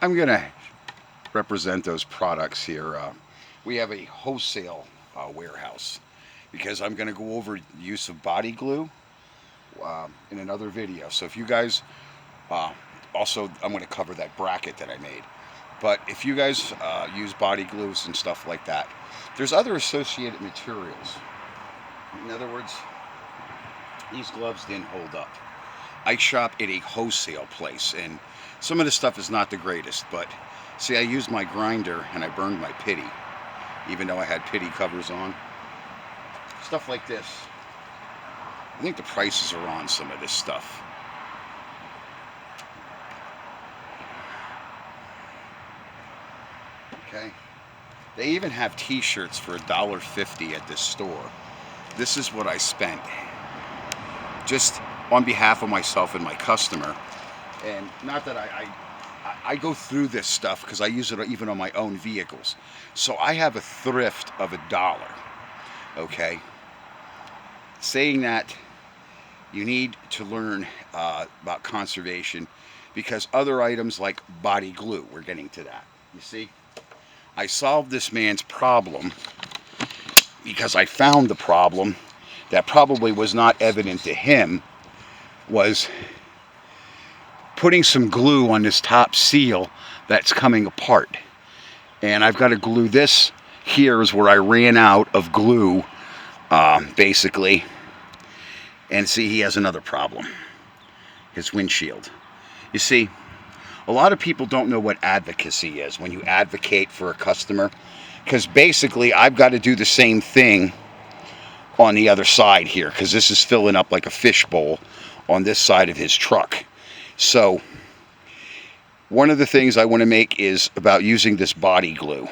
I'm gonna represent those products here. We have a wholesale warehouse because I'm gonna go over the use of body glue in another video. So if you guys uh, also, I'm gonna cover that bracket that I made. But if you guys use body glues and stuff like that, there's other associated materials. In other words, these gloves didn't hold up. I shop at a wholesale place, and some of the stuff is not the greatest. But see, I used my grinder and I burned my pity, even though I had pity covers on. Stuff like this. I think the prices are on some of this stuff. Okay. They even have T-shirts for $1.50 at this store. This is what I spent, just on behalf of myself and my customer. And not that I go through this stuff because I use it even on my own vehicles. So I have a thrift of $1. Okay. Saying that, you need to learn about conservation, because other items like body glue, we're getting to that. You see, I solved this man's problem because I found the problem that probably was not evident to him was putting some glue on this top seal that's coming apart. And I've got to glue this. Here is where I ran out of glue, basically. And see, he has another problem. His windshield. You see, a lot of people don't know what advocacy is when you advocate for a customer. Because basically, I've got to do the same thing on the other side here, because this is filling up like a fishbowl on this side of his truck. So one of the things I want to make is about using this body glue,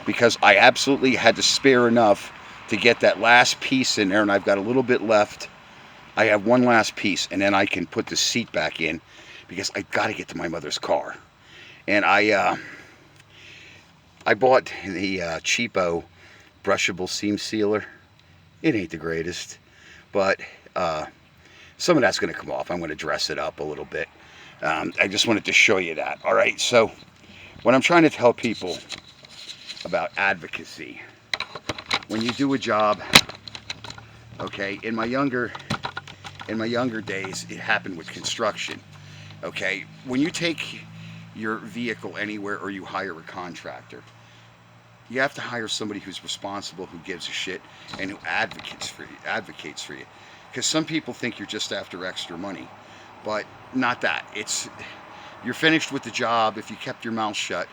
because I absolutely had to spare enough to get that last piece in there, and I've got a little bit left. I have one last piece, and then I can put the seat back in, because I got to get to my mother's car. And I bought the cheapo brushable seam sealer. It ain't the greatest, but some of that's going to come off. I'm going to dress it up a little bit. I just wanted to show you that. All right, so when I'm trying to tell people about advocacy, when you do a job, okay, in my younger days, it happened with construction. Okay, when you take your vehicle anywhere or you hire a contractor, you have to hire somebody who's responsible, who gives a shit, and who advocates for you. Because some people think you're just after extra money, but not that. It's, you're finished with the job. If you kept your mouth shut,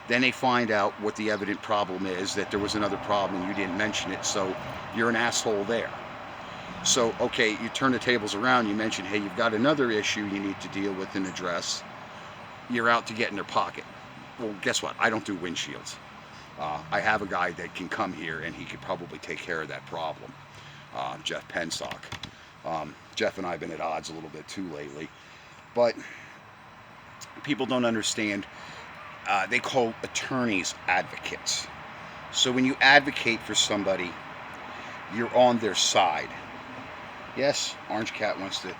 then they find out what the evident problem is, that there was another problem and you didn't mention it, so you're an asshole there. So, okay, you turn the tables around, you mention, hey, you've got another issue you need to deal with and address. You're out to get in their pocket. Well, guess what? I don't do windshields. I have a guy that can come here and he could probably take care of that problem, Jeff Pensock. Jeff and I have been at odds a little bit too lately. But people don't understand. They call attorneys advocates. So when you advocate for somebody, you're on their side. Yes, Orange Cat wants to...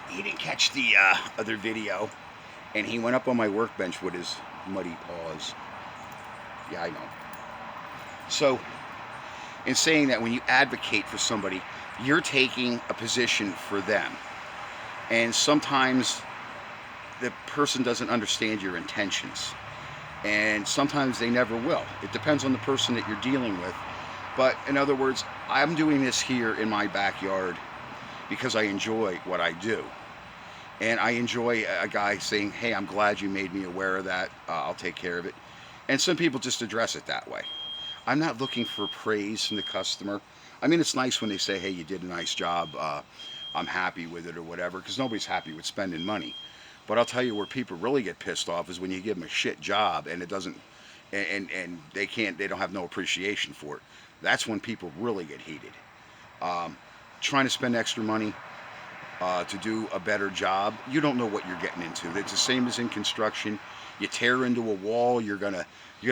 He didn't catch the other video, and he went up on my workbench with his muddy paws. Yeah, I know. So, in saying that, when you advocate for somebody, you're taking a position for them. And sometimes the person doesn't understand your intentions. And sometimes they never will. It depends on the person that you're dealing with. But in other words, I'm doing this here in my backyard because I enjoy what I do. And I enjoy a guy saying, hey, I'm glad you made me aware of that. I'll take care of it. And some people just address it that way. I'm not looking for praise from the customer. I mean, it's nice when they say, hey, you did a nice job. I'm happy with it or whatever, because nobody's happy with spending money. But I'll tell you where people really get pissed off is when you give them a shit job and it doesn't, and they don't have no appreciation for it. That's when people really get heated. Trying to spend extra money to do a better job, you don't know what you're getting into. It's the same as in construction. You tear into a wall, you're gonna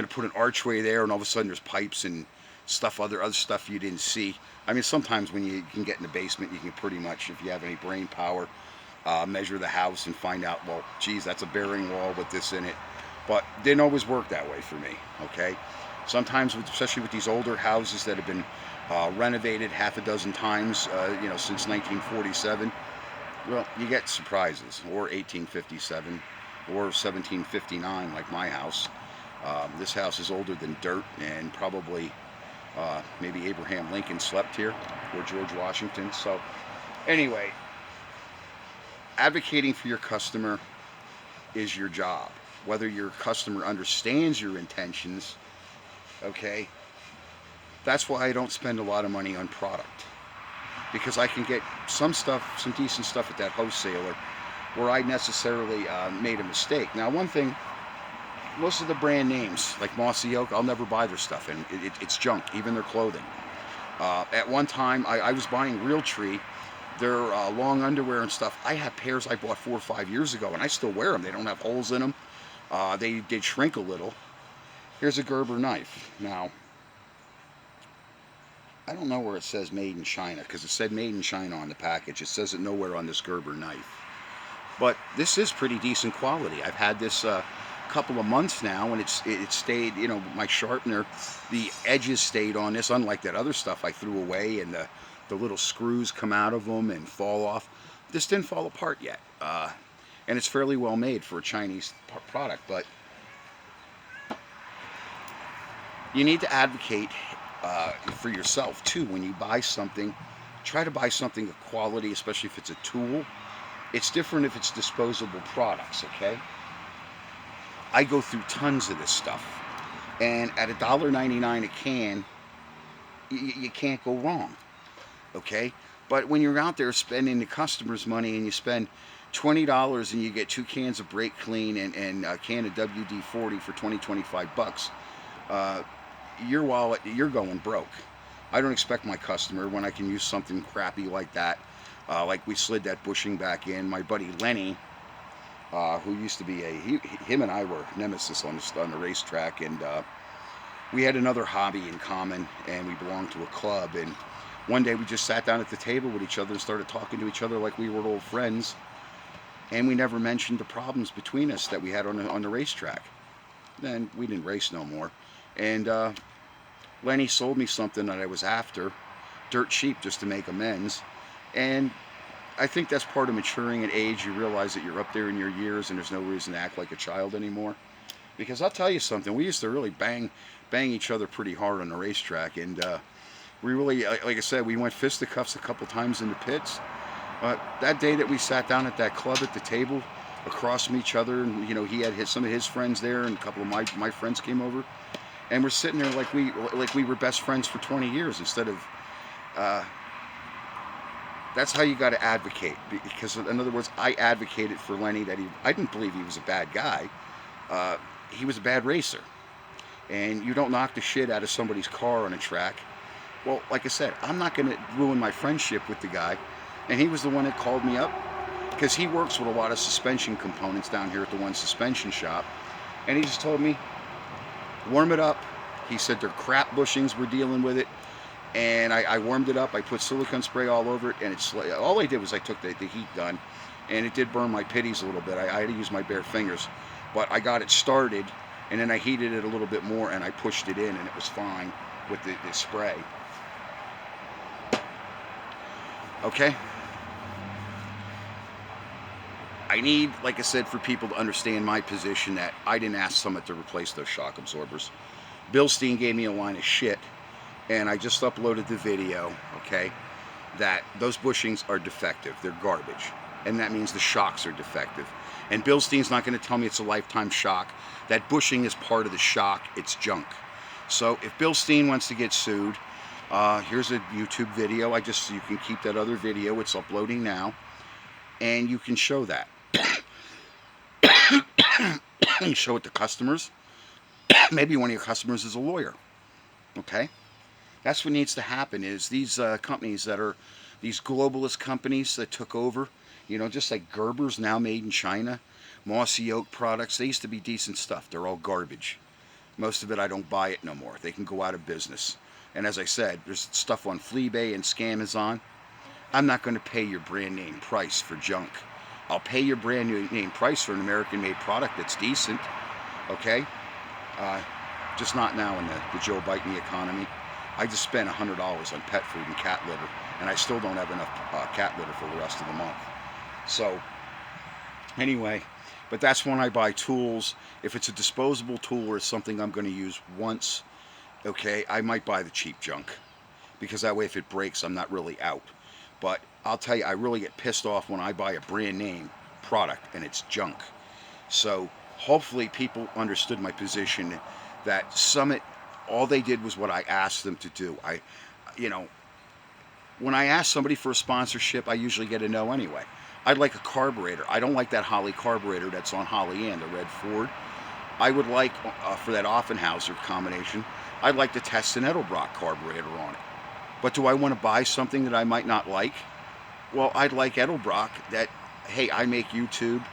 put an archway there, and all of a sudden there's pipes and stuff, other stuff you didn't see. I mean, sometimes when you can get in the basement, you can pretty much, if you have any brain power, measure the house and find out, well, geez, that's a bearing wall with this in it. But didn't always work that way for me, okay? Sometimes, especially with these older houses that have been renovated half a dozen times, since 1947, well, you get surprises, or 1857, or 1759, like my house. This house is older than dirt, and probably maybe Abraham Lincoln slept here, or George Washington. So, anyway, advocating for your customer is your job. Whether your customer understands your intentions, okay, that's why I don't spend a lot of money on product. Because I can get some decent stuff at that wholesaler where I necessarily made a mistake. Now, one thing, most of the brand names, like Mossy Oak, I'll never buy their stuff, and it's junk, even their clothing. At one time, I was buying Real Tree, their long underwear and stuff. I have pairs I bought 4 or 5 years ago, and I still wear them. They don't have holes in them. They did shrink a little. Here's a Gerber knife. Now, I don't know where it says made in China, because it said made in China on the package. It says it nowhere on this Gerber knife. But this is pretty decent quality. I've had this couple of months now, and it stayed, my sharpener, the edges stayed on this, unlike that other stuff I threw away, and the little screws come out of them and fall off. This didn't fall apart yet. And it's fairly well made for a Chinese product, but you need to advocate for yourself too. When you buy something, try to buy something of quality, especially if it's a tool. It's different if it's disposable products, okay? I go through tons of this stuff, and at $1.99 a can, you can't go wrong, okay? But when you're out there spending the customer's money, and you spend $20 and you get 2 cans of Brake Clean and a can of WD-40 for 25 bucks, your wallet, you're going broke. I don't expect my customer, when I can use something crappy like that, like we slid that bushing back in. My buddy Lenny, who used to be him and I were nemesis on the racetrack, and we had another hobby in common, and we belonged to a club. And one day we just sat down at the table with each other and started talking to each other like we were old friends, and we never mentioned the problems between us that we had on the racetrack. Then we didn't race no more, and Lenny sold me something that I was after, dirt cheap, just to make amends. And I think that's part of maturing in age. You realize that you're up there in your years, and there's no reason to act like a child anymore. Because I'll tell you something, we used to really bang each other pretty hard on the racetrack, and we really, like I said, we went fisticuffs a couple times in the pits. That day that we sat down at that club at the table across from each other, and he had some of his friends there, and a couple of my friends came over, and we're sitting there like we were best friends for 20 years instead of. That's how you got to advocate, because in other words, I advocated for Lenny that I didn't believe he was a bad guy. He was a bad racer, and you don't knock the shit out of somebody's car on a track. Well, like I said, I'm not going to ruin my friendship with the guy, and he was the one that called me up, because he works with a lot of suspension components down here at the one suspension shop, and he just told me, warm it up. He said they're crap bushings, we're dealing with it. And I warmed it up. I put silicone spray all over it, and all I did was I took the heat gun, and it did burn my pitties a little bit. I had to use my bare fingers, but I got it started, and then I heated it a little bit more, and I pushed it in, and it was fine with the spray. Okay? I need, like I said, for people to understand my position, that I didn't ask Summit to replace those shock absorbers. Bill Steen gave me a line of shit, and I just uploaded the video, okay, that those bushings are defective. They're garbage. And that means the shocks are defective. And Bill Steen's not going to tell me it's a lifetime shock. That bushing is part of the shock. It's junk. So if Bill Steen wants to get sued, here's a YouTube video. You can keep that other video. It's uploading now. And you can show that. You show it to customers. Maybe one of your customers is a lawyer. Okay? That's what needs to happen, is these companies that are, these globalist companies that took over, just like Gerber's now made in China, Mossy Oak products, they used to be decent stuff. They're all garbage. Most of it, I don't buy it no more. They can go out of business. And as I said, there's stuff on Fleabay and Scamazon. I'm not going to pay your brand name price for junk. I'll pay your brand new name price for an American-made product that's decent, okay? Uh, just not now in the Joe Biden economy. I just spent $100 on pet food and cat litter, and I still don't have enough cat litter for the rest of the month. So, anyway, but that's when I buy tools. If it's a disposable tool or something I'm going to use once, okay, I might buy the cheap junk, because that way if it breaks, I'm not really out. But I'll tell you, I really get pissed off when I buy a brand name product and it's junk. So hopefully people understood my position, that Summit, all they did was what I asked them to do. You know, when I ask somebody for a sponsorship, I usually get a no anyway. I'd like a carburetor. I don't like that Holly carburetor that's on Holly Ann, the red Ford. I would like, for that Offenhauser combination, I'd like to test an Edelbrock carburetor on it. But do I want to buy something that I might not like? Well, I'd like Edelbrock that, hey, I make YouTube.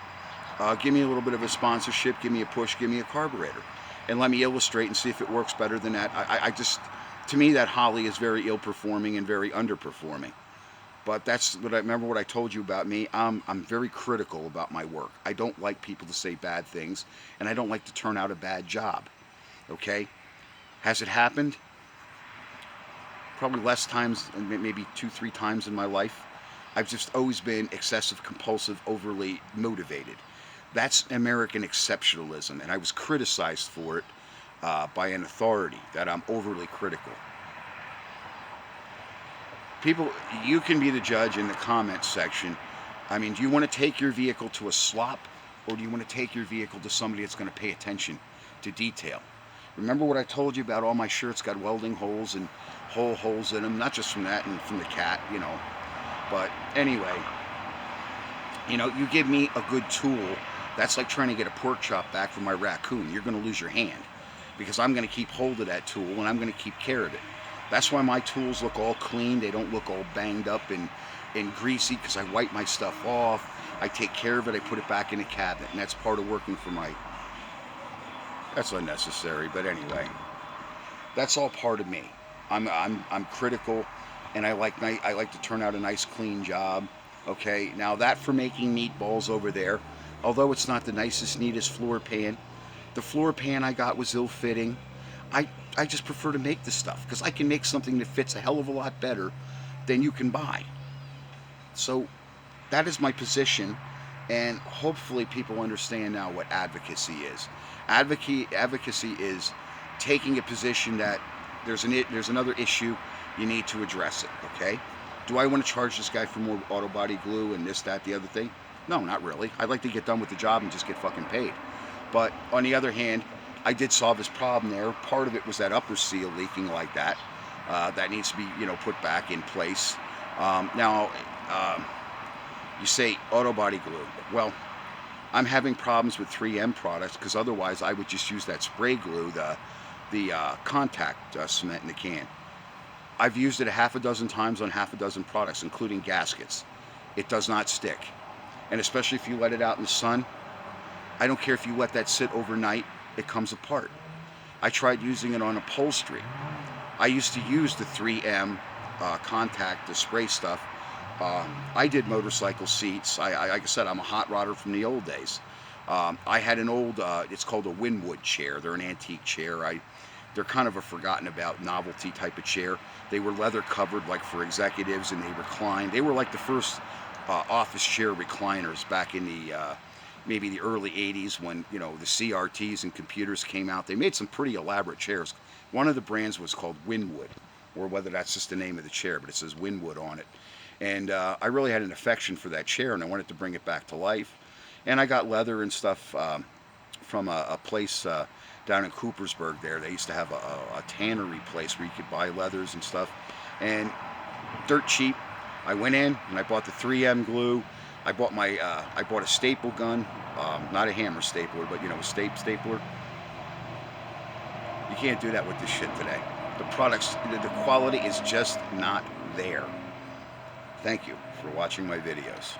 Give me a little bit of a sponsorship, give me a push, give me a carburetor. And let me illustrate and see if it works better than that. I just, to me, that Holly is very ill-performing and very underperforming. But that's what I remember what I told you about me. I'm very critical about my work. I don't like people to say bad things, and I don't like to turn out a bad job. Okay? Has it happened? Probably less times, maybe 2-3 times in my life. I've just always been excessive, compulsive, overly motivated. That's American exceptionalism, and I was criticized for it by an authority, that I'm overly critical. People, you can be the judge in the comments section. I mean, do you want to take your vehicle to a slop, or do you want to take your vehicle to somebody that's going to pay attention to detail? Remember what I told you about all my shirts got welding holes and holes in them, not just from that and from the cat, you know. But anyway, you know, you give me a good tool, that's like trying to get a pork chop back from my raccoon. You're going to lose your hand, because I'm going to keep hold of that tool and I'm going to keep care of it. That's why my tools look all clean. They don't look all banged up and greasy, because I wipe my stuff off. I take care of it. I put it back in the cabinet, and that's part of working for my... That's unnecessary, but anyway, that's all part of me. I'm critical, and I like to turn out a nice clean job. Okay, now that for making meatballs over there, although it's not the nicest, neatest floor pan, the floor pan I got was ill-fitting. I just prefer to make the stuff, because I can make something that fits a hell of a lot better than you can buy. So that is my position, and hopefully people understand now what advocacy is. Advocacy is taking a position that there's another issue, you need to address it, okay? Do I want to charge this guy for more auto body glue and this, that, the other thing? No, not really. I'd like to get done with the job and just get fucking paid. But on the other hand, I did solve his problem there. Part of it was that upper seal leaking like that. That needs to be, you know, put back in place. You say auto body glue. Well, I'm having problems with 3M products, because otherwise I would just use that spray glue, the contact cement in the can. I've used it a half a dozen times on half a dozen products, including gaskets. It does not stick. And especially if you let it out in the sun, I don't care if you let that sit overnight, it comes apart. I tried using it on upholstery. I used to use the 3M contact, the spray stuff. I did motorcycle seats. Like I said, I'm a hot rodder from the old days. I had an old, it's called a Winwood chair. They're an antique chair. They're kind of a forgotten about novelty type of chair. They were leather covered, like for executives, and they reclined. They were like the first office chair recliners back in the maybe the early 80s, when, you know, the CRTs and computers came out. They made some pretty elaborate chairs. One of the brands was called Winwood, or whether that's just the name of the chair, but it says Winwood on it. And I really had an affection for that chair, and I wanted to bring it back to life. And I got leather and stuff from a place down in Coopersburg there. They used to have a tannery place where you could buy leathers and stuff. And dirt cheap. I went in and I bought the 3M glue. I bought a staple gun, not a hammer stapler, but, you know, a stapler. You can't do that with this shit today. The products, the quality is just not there. Thank you for watching my videos.